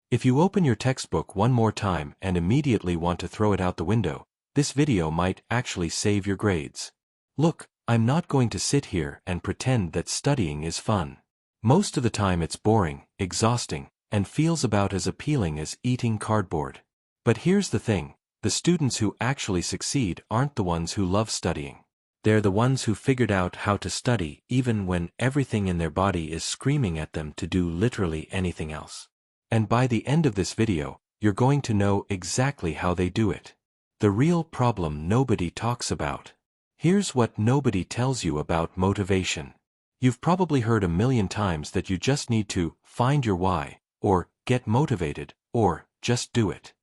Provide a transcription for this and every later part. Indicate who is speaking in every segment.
Speaker 1: If you open your textbook one more time and immediately want to throw it out the window, this video might actually save your grades. Look, I'm not going to sit here and pretend that studying is fun. Most of the time it's boring, exhausting, and feels about as appealing as eating cardboard. But here's the thing, the students who actually succeed aren't the ones who love studying. They're the ones who figured out how to study even when everything in their body is screaming at them to do literally anything else. And by the end of this video, you're going to know exactly how they do it. The real problem nobody talks about. Here's what nobody tells you about motivation. You've probably heard a million times that you just need to find your why, or get motivated, or just do it.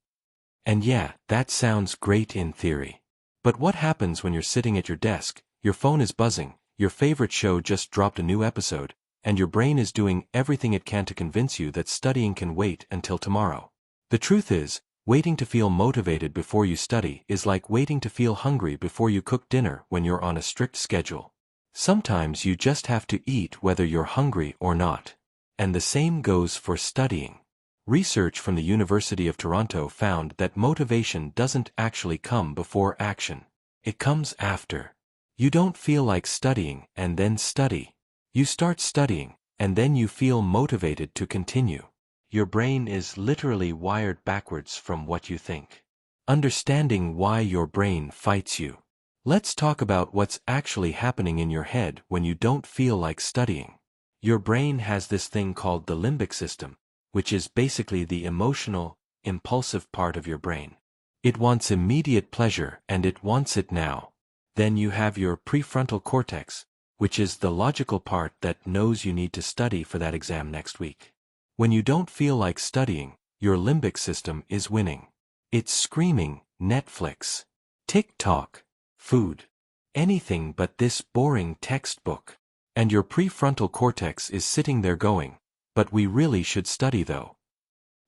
Speaker 1: And yeah, that sounds great in theory. But what happens when you're sitting at your desk, your phone is buzzing, your favorite show just dropped a new episode, and your brain is doing everything it can to convince you that studying can wait until tomorrow? The truth is, waiting to feel motivated before you study is like waiting to feel hungry before you cook dinner when you're on a strict schedule. Sometimes you just have to eat whether you're hungry or not. And the same goes for studying. Research from the University of Toronto found that motivation doesn't actually come before action. It comes after. You don't feel like studying and then study. You start studying, and then you feel motivated to continue. Your brain is literally wired backwards from what you think. Understanding why your brain fights you. Let's talk about what's actually happening in your head when you don't feel like studying. Your brain has this thing called the limbic system, which is basically the emotional, impulsive part of your brain. It wants immediate pleasure and it wants it now. Then you have your prefrontal cortex, which is the logical part that knows you need to study for that exam next week. When you don't feel like studying, your limbic system is winning. It's screaming, Netflix, TikTok, food, anything but this boring textbook. And your prefrontal cortex is sitting there going, but we really should study though.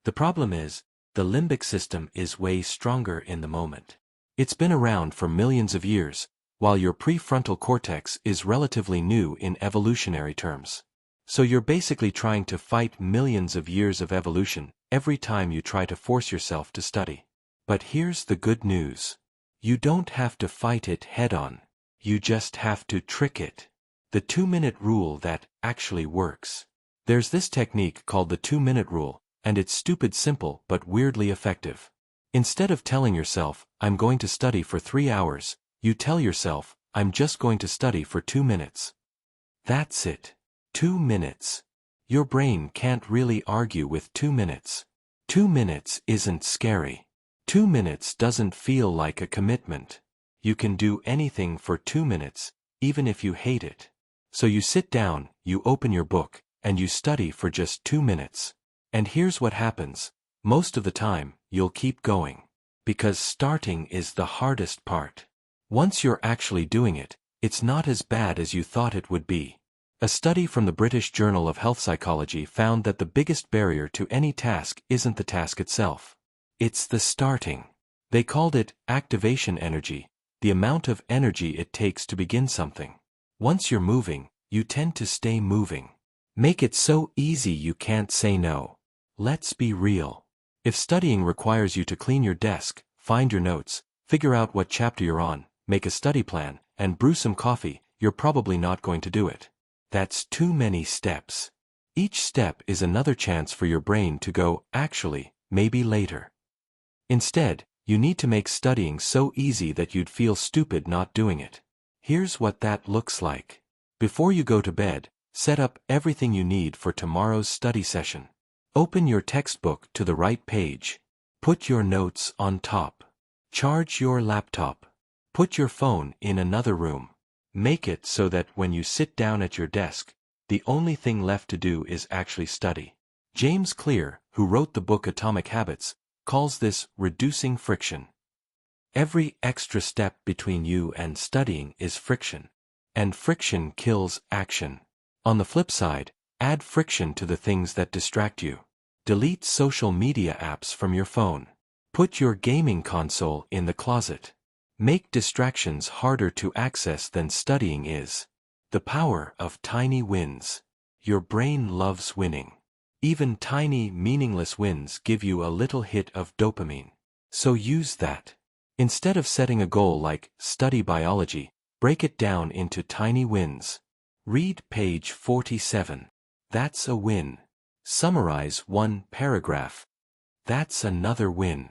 Speaker 1: The problem is, the limbic system is way stronger in the moment. It's been around for millions of years, while your prefrontal cortex is relatively new in evolutionary terms. So you're basically trying to fight millions of years of evolution every time you try to force yourself to study. But here's the good news. You don't have to fight it head-on. You just have to trick it. The 2-minute rule that actually works. There's this technique called the 2-minute rule, and it's stupid simple but weirdly effective. Instead of telling yourself, I'm going to study for 3 hours, you tell yourself, I'm just going to study for 2 minutes. That's it. 2 minutes. Your brain can't really argue with 2 minutes. 2 minutes isn't scary. 2 minutes doesn't feel like a commitment. You can do anything for 2 minutes, even if you hate it. So you sit down, you open your book, and you study for just 2 minutes. And here's what happens. Most of the time, you'll keep going. Because starting is the hardest part. Once you're actually doing it, it's not as bad as you thought it would be. A study from the British Journal of Health Psychology found that the biggest barrier to any task isn't the task itself. It's the starting. They called it activation energy, the amount of energy it takes to begin something. Once you're moving, you tend to stay moving. Make it so easy you can't say no. Let's be real. If studying requires you to clean your desk, find your notes, figure out what chapter you're on, make a study plan, and brew some coffee, you're probably not going to do it. That's too many steps. Each step is another chance for your brain to go, actually, maybe later. Instead, you need to make studying so easy that you'd feel stupid not doing it. Here's what that looks like. Before you go to bed, set up everything you need for tomorrow's study session. Open your textbook to the right page. Put your notes on top. Charge your laptop. Put your phone in another room. Make it so that when you sit down at your desk, the only thing left to do is actually study. James Clear, who wrote the book Atomic Habits, calls this reducing friction. Every extra step between you and studying is friction. And friction kills action. On the flip side, add friction to the things that distract you. Delete social media apps from your phone. Put your gaming console in the closet. Make distractions harder to access than studying is. The power of tiny wins. Your brain loves winning. Even tiny, meaningless wins give you a little hit of dopamine. So use that. Instead of setting a goal like study biology, break it down into tiny wins. Read page 47. That's a win. Summarize one paragraph. That's another win.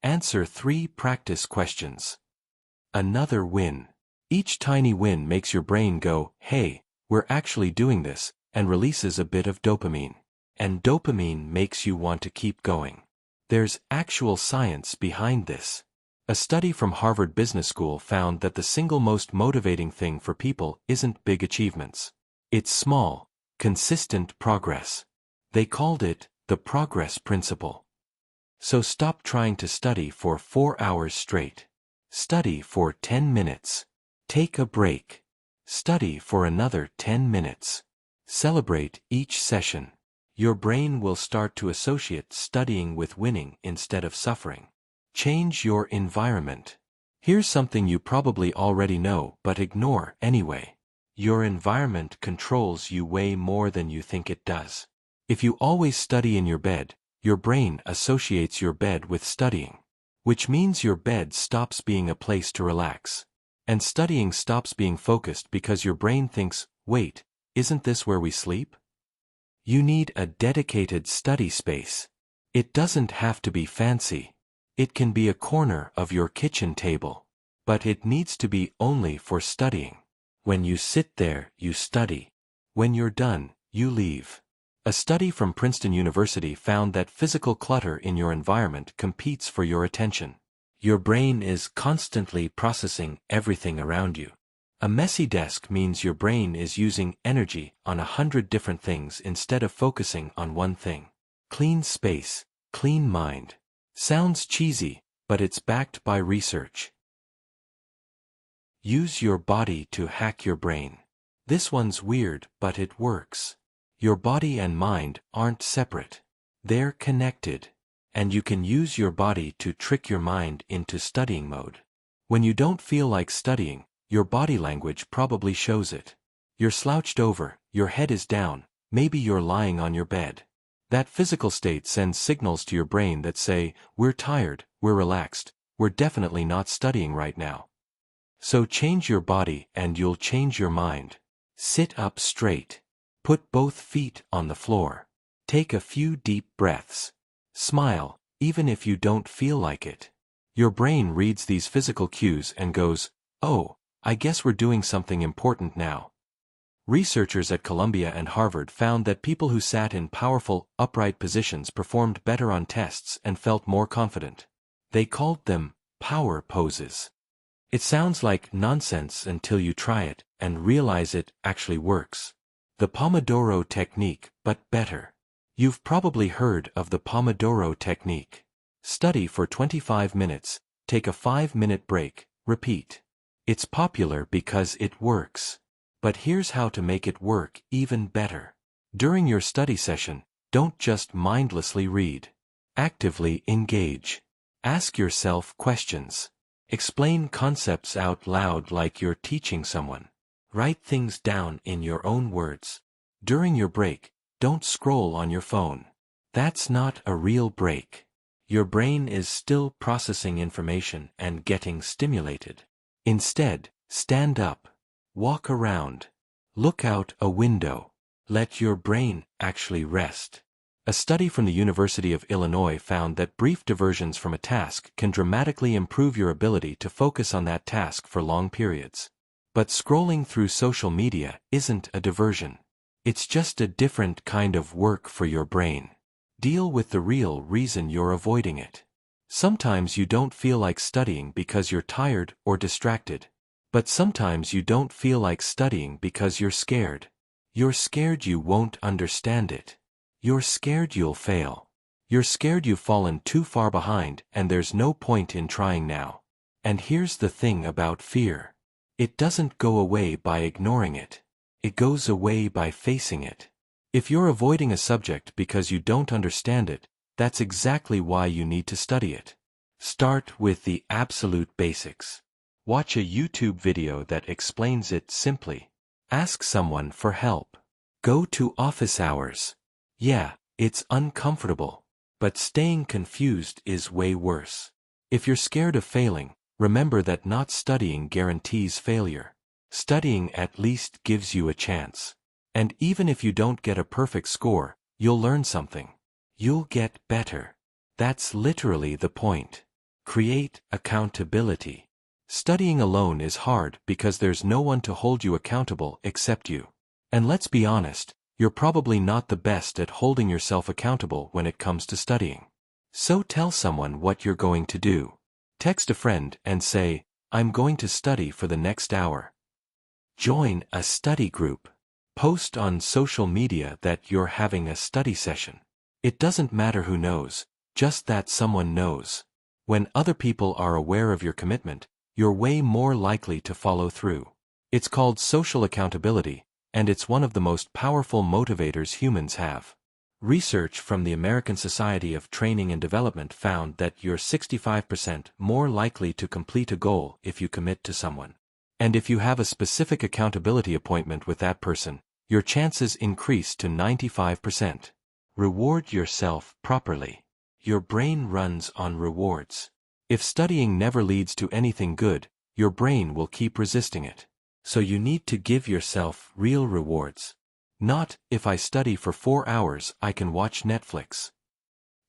Speaker 1: Answer 3 practice questions. Another win. Each tiny win makes your brain go, hey, we're actually doing this, and releases a bit of dopamine. And dopamine makes you want to keep going. There's actual science behind this. A study from Harvard Business School found that the single most motivating thing for people isn't big achievements. It's small, consistent progress. They called it the progress principle. So stop trying to study for 4 hours straight. Study for 10 minutes. Take a break. Study for another 10 minutes. Celebrate each session. Your brain will start to associate studying with winning instead of suffering. Change your environment. Here's something you probably already know but ignore anyway. Your environment controls you way more than you think it does. If you always study in your bed, your brain associates your bed with studying, which means your bed stops being a place to relax. And studying stops being focused because your brain thinks, wait, isn't this where we sleep? You need a dedicated study space. It doesn't have to be fancy. It can be a corner of your kitchen table. But it needs to be only for studying. When you sit there, you study. When you're done, you leave. A study from Princeton University found that physical clutter in your environment competes for your attention. Your brain is constantly processing everything around you. A messy desk means your brain is using energy on 100 different things instead of focusing on one thing. Clean space, clean mind. Sounds cheesy, but it's backed by research. Use your body to hack your brain. This one's weird, but it works. Your body and mind aren't separate. They're connected. And you can use your body to trick your mind into studying mode. When you don't feel like studying, your body language probably shows it. You're slouched over, your head is down, maybe you're lying on your bed. That physical state sends signals to your brain that say, we're tired, we're relaxed, we're definitely not studying right now. So change your body and you'll change your mind. Sit up straight. Put both feet on the floor. Take a few deep breaths. Smile, even if you don't feel like it. Your brain reads these physical cues and goes, oh, I guess we're doing something important now. Researchers at Columbia and Harvard found that people who sat in powerful, upright positions performed better on tests and felt more confident. They called them power poses. It sounds like nonsense until you try it and realize it actually works. The Pomodoro technique, but better. You've probably heard of the Pomodoro technique. Study for 25 minutes, take a 5-minute break, repeat. It's popular because it works. But here's how to make it work even better. During your study session, don't just mindlessly read. Actively engage. Ask yourself questions. Explain concepts out loud like you're teaching someone. Write things down in your own words. During your break, don't scroll on your phone. That's not a real break. Your brain is still processing information and getting stimulated. Instead, stand up. Walk around. Look out a window. Let your brain actually rest. A study from the University of Illinois found that brief diversions from a task can dramatically improve your ability to focus on that task for long periods. But scrolling through social media isn't a diversion. It's just a different kind of work for your brain. Deal with the real reason you're avoiding it. Sometimes you don't feel like studying because you're tired or distracted. But sometimes you don't feel like studying because you're scared. You're scared you won't understand it. You're scared you'll fail. You're scared you've fallen too far behind and there's no point in trying now. And here's the thing about fear. It doesn't go away by ignoring it. It goes away by facing it. If you're avoiding a subject because you don't understand it, that's exactly why you need to study it. Start with the absolute basics. Watch a YouTube video that explains it simply. Ask someone for help. Go to office hours. Yeah, It's uncomfortable. But staying confused is way worse. If you're scared of failing, remember that not studying guarantees failure. Studying at least gives you a chance. And even if you don't get a perfect score, you'll learn something. You'll get better. That's literally the point. Create accountability. Studying alone is hard because there's no one to hold you accountable except you. And let's be honest, you're probably not the best at holding yourself accountable when it comes to studying. So tell someone what you're going to do. Text a friend and say, "I'm going to study for the next hour." Join a study group. Post on social media that you're having a study session. It doesn't matter who knows, just that someone knows. When other people are aware of your commitment, you're way more likely to follow through. It's called social accountability, and it's one of the most powerful motivators humans have. Research from the American Society of Training and Development found that you're 65% more likely to complete a goal if you commit to someone. And if you have a specific accountability appointment with that person, your chances increase to 95%. Reward yourself properly. Your brain runs on rewards. If studying never leads to anything good, your brain will keep resisting it. So you need to give yourself real rewards. Not, "If I study for 4 hours, I can watch Netflix."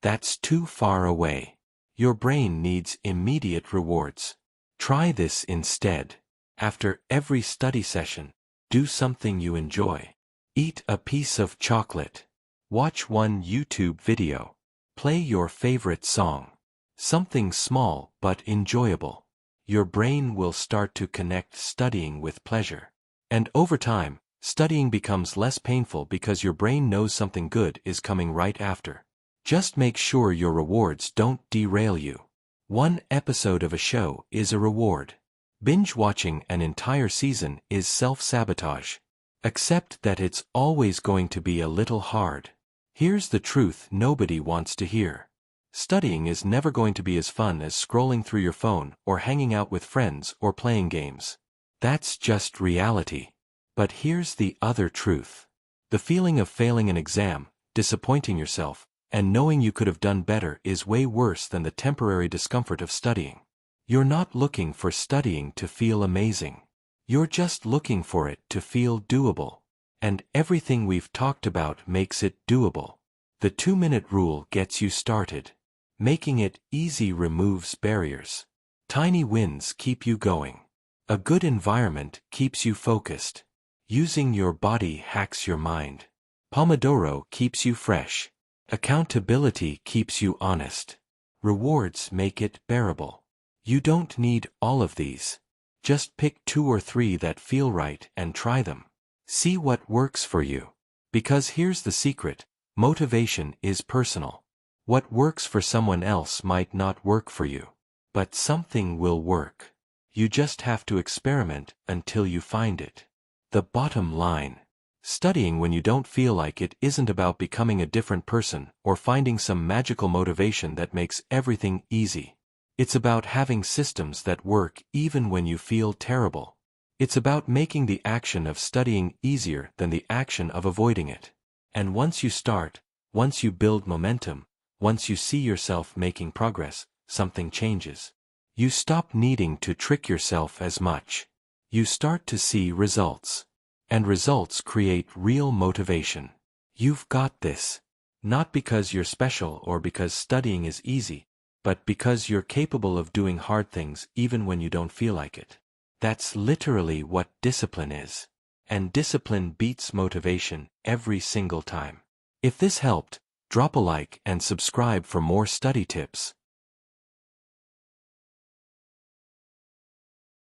Speaker 1: That's too far away. Your brain needs immediate rewards. Try this instead. After every study session, do something you enjoy. Eat a piece of chocolate. Watch one YouTube video. Play your favorite song. Something small but enjoyable. Your brain will start to connect studying with pleasure. And over time, studying becomes less painful because your brain knows something good is coming right after. Just make sure your rewards don't derail you. One episode of a show is a reward. Binge watching an entire season is self-sabotage. Accept that it's always going to be a little hard. Here's the truth nobody wants to hear. Studying is never going to be as fun as scrolling through your phone or hanging out with friends or playing games. That's just reality. But here's the other truth. The feeling of failing an exam, disappointing yourself, and knowing you could have done better is way worse than the temporary discomfort of studying. You're not looking for studying to feel amazing. You're just looking for it to feel doable. And everything we've talked about makes it doable. The 2-minute rule gets you started. Making it easy removes barriers. Tiny wins keep you going. A good environment keeps you focused. Using your body hacks your mind. Pomodoro keeps you fresh. Accountability keeps you honest. Rewards make it bearable. You don't need all of these. Just pick 2 or 3 that feel right and try them. See what works for you. Because here's the secret, motivation is personal. What works for someone else might not work for you. But something will work. You just have to experiment until you find it. The bottom line. Studying when you don't feel like it isn't about becoming a different person or finding some magical motivation that makes everything easy. It's about having systems that work even when you feel terrible. It's about making the action of studying easier than the action of avoiding it. And once you start, once you build momentum, once you see yourself making progress, something changes. You stop needing to trick yourself as much. You start to see results. And results create real motivation. You've got this. Not because you're special or because studying is easy, but because you're capable of doing hard things even when you don't feel like it. That's literally what discipline is. And discipline beats motivation every single time. If this helped, drop a like and subscribe for more study tips.